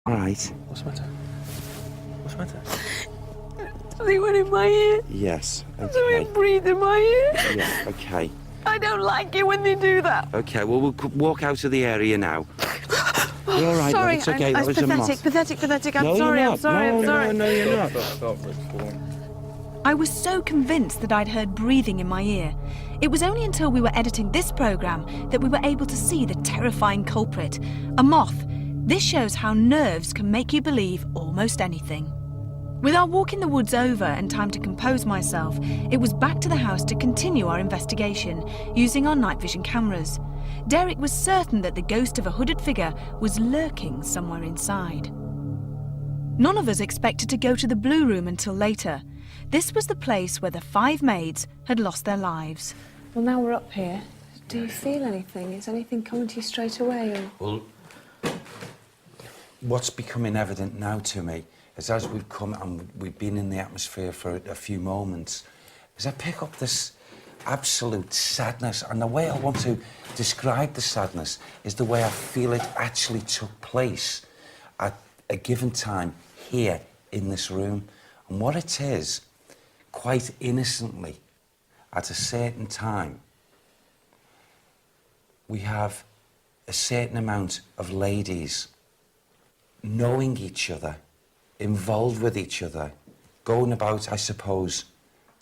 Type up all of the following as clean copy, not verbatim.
All right. What's the matter? What's the matter? Something went in my ear. Yes, okay. Something breathed in my ear. Yeah, okay. I don't like it when they do that. Okay, well, we'll walk out of the area now. You're all right, Sorry, love, it's okay. I That was was a moth. pathetic. I'm No, sorry, you're I'm sorry, not. I'm sorry. No, you're not. I was so convinced that I'd heard breathing in my ear. It was only until we were editing this programme that we were able to see the terrifying culprit, a moth. This shows how nerves can make you believe almost anything. With our walk in the woods over and time to compose myself, it was back to the house to continue our investigation using our night vision cameras. Derek was certain that the ghost of a hooded figure was lurking somewhere inside. None of us expected to go to the Blue Room until later. This was the place where the 5 maids had lost their lives. Well, now we're up here. Do you feel anything? Is anything coming to you straight away? Or... Well, what's becoming evident now to me is as we've come and we've been in the atmosphere for a few moments, is I pick up this absolute sadness, and the way I want to describe the sadness is the way I feel it actually took place at a given time here in this room. And what it is, quite innocently, at a certain time, we have a certain amount of ladies knowing each other, involved with each other, going about, I suppose,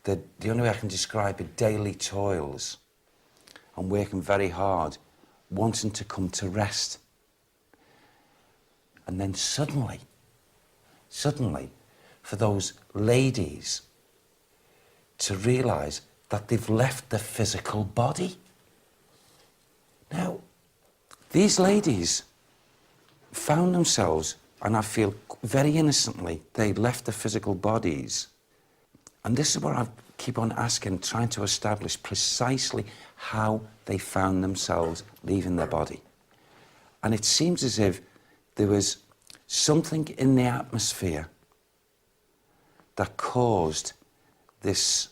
the only way I can describe it, daily toils, and working very hard, wanting to come to rest. And then suddenly, for those ladies to realise that they've left the physical body. Now, these ladies found themselves, and I feel very innocently, they left the physical bodies. And this is what I keep on asking, trying to establish precisely how they found themselves leaving their body. And it seems as if there was something in the atmosphere that caused this.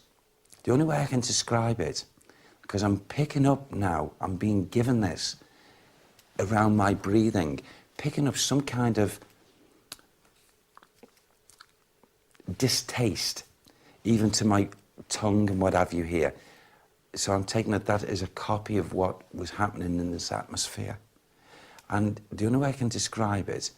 The only way I can describe it, because I'm picking up now, I'm being given this around my breathing, picking up some kind of distaste, even to my tongue and what have you here. So I'm taking it that as a copy of what was happening in this atmosphere. And the only way I can describe it,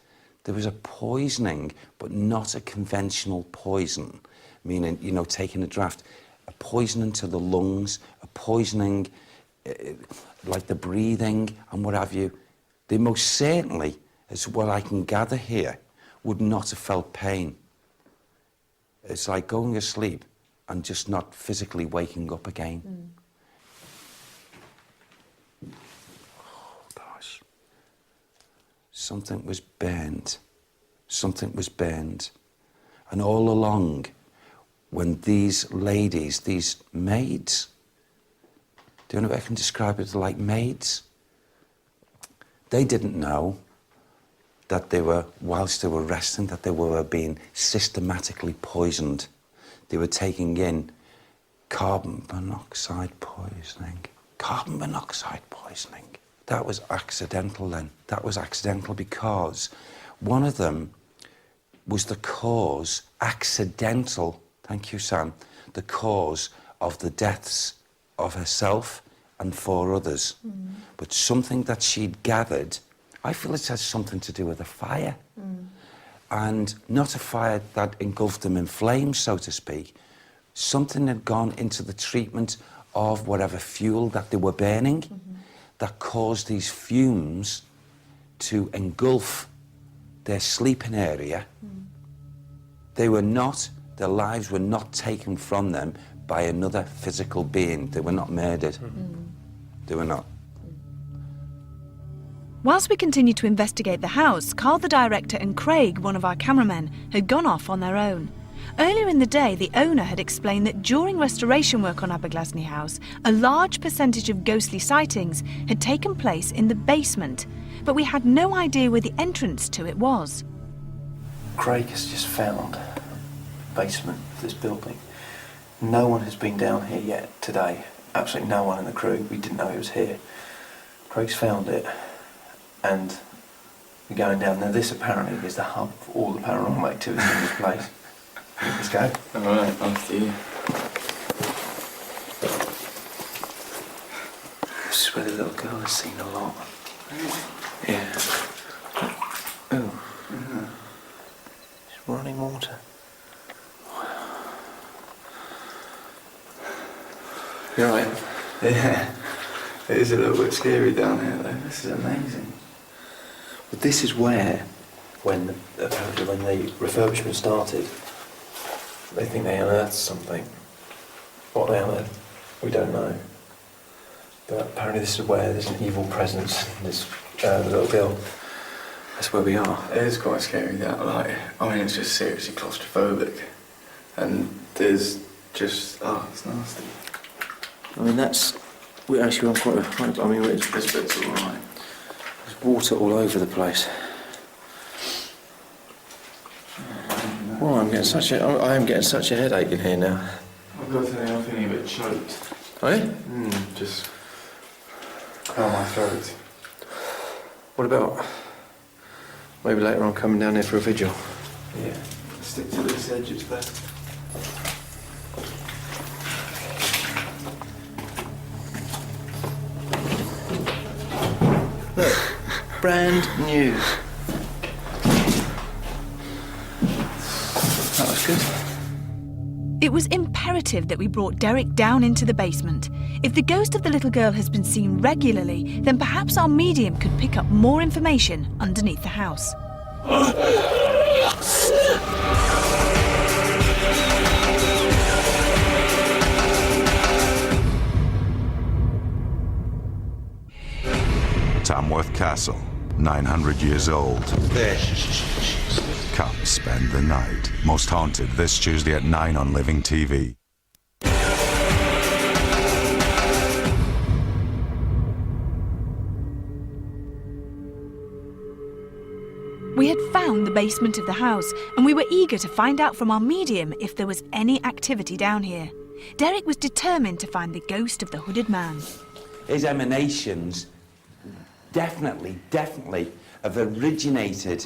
there was a poisoning, but not a conventional poison, meaning, you know, taking a draught. A poisoning to the lungs, a poisoning like the breathing and what have you. They most certainly, as what I can gather here, would not have felt pain. It's like going to sleep and just not physically waking up again. Oh, gosh. Something was burned. Something was burned. And all along, when these ladies, these maids, the only way I can describe it, like maids, they didn't know that they were, whilst they were resting, that they were being systematically poisoned. They were taking in carbon monoxide poisoning. Carbon monoxide poisoning. That was accidental then. That was accidental because one of them was the cause, accidental, thank you, Sam, the cause of the deaths of herself and 4 others. But something that she'd gathered, I feel it has something to do with a fire. And not a fire that engulfed them in flames, so to speak. Something had gone into the treatment of whatever fuel that they were burning that caused these fumes to engulf their sleeping area. They were not, their lives were not taken from them by another physical being. They were not murdered. They were not. Whilst we continued to investigate the house, Carl the director and Craig, one of our cameramen, had gone off on their own. Earlier in the day, the owner had explained that during restoration work on Aberglasney House, a large percentage of ghostly sightings had taken place in the basement, but we had no idea where the entrance to it was. Craig has just found the basement of this building. No one has been down here yet today. Absolutely no one in the crew. We didn't know it was here. Craig's found it, and We're going down there. This apparently is the hub for all the paranormal activity in this place. Let's go. Alright, after you. This is where the little girl has seen a lot. Yeah. Oh. It's running water. You alright? Yeah. It is a little bit scary down here though. This is amazing. But this is where, apparently when the refurbishment started, they think they unearthed something. What they unearthed, we don't know. But apparently this is where there's an evil presence in this little girl. That's where we are. It is quite scary that, like, I mean, it's just seriously claustrophobic. And there's just, it's nasty. I mean, we're actually on quite a high, I mean, This bit's alright. there's water all over the place. Well, I am getting such a headache in here now. I've got to say, I'm feeling a bit choked. Are you? Just clear my throat. What about maybe later on coming down there for a vigil? Yeah, stick to this edge, it's best. Brand new. That was good. It was imperative that we brought Derek down into the basement. If the ghost of the little girl has been seen regularly, then perhaps our medium could pick up more information underneath the house. Tamworth Castle, 900 years old. Come spend the night. Most Haunted this Tuesday at 9 on Living TV. We had found the basement of the house, and we were eager to find out from our medium if there was any activity down here. Derek was determined to find the ghost of the hooded man. His emanations definitely have originated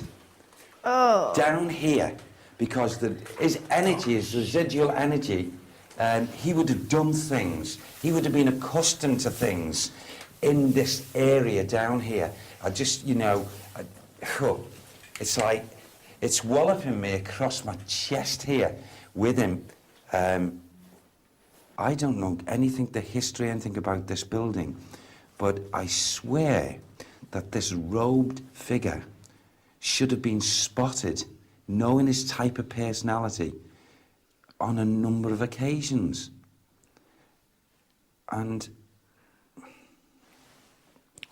down here, because his energy, his residual energy, he would have done things. He would have been accustomed to things in this area down here. I just, it's like, it's walloping me across my chest here with him. I don't know the history, anything about this building, but I swear that this robed figure should have been spotted, knowing his type of personality, on a number of occasions. And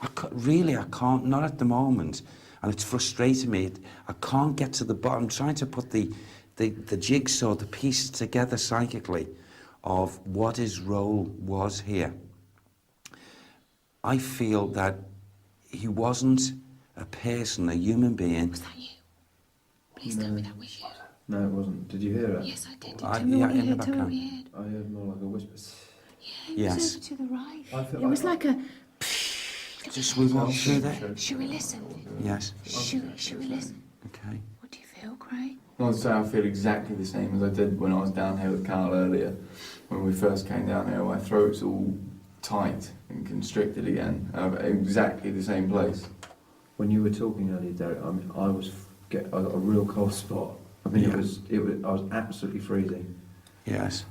I can't, not at the moment, and it's frustrating me. I can't get to the bottom. I'm trying to put the jigsaw, the pieces together psychically of what his role was here. I feel that he wasn't a person, a human being. Was that you? Please tell me that was you. No, it wasn't. Did you hear it? Yes, I did. I- Tell me yeah, what you in the heard. Tell me what background. you heard. I heard more like a whisper. Yeah, it Yes. was over to the right. I feel It was like a... Just we walk through there? Should we listen? Yes. Should we listen? Okay. What do you feel, Craig? I'd say I feel exactly the same as I did when I was down here with Carl earlier. When we first came down here, my throat's all tight and constricted again. I'm exactly the same place. When you were talking earlier, Derek, I mean, I got a real cold spot. I mean, Yeah. I was absolutely freezing. Yes.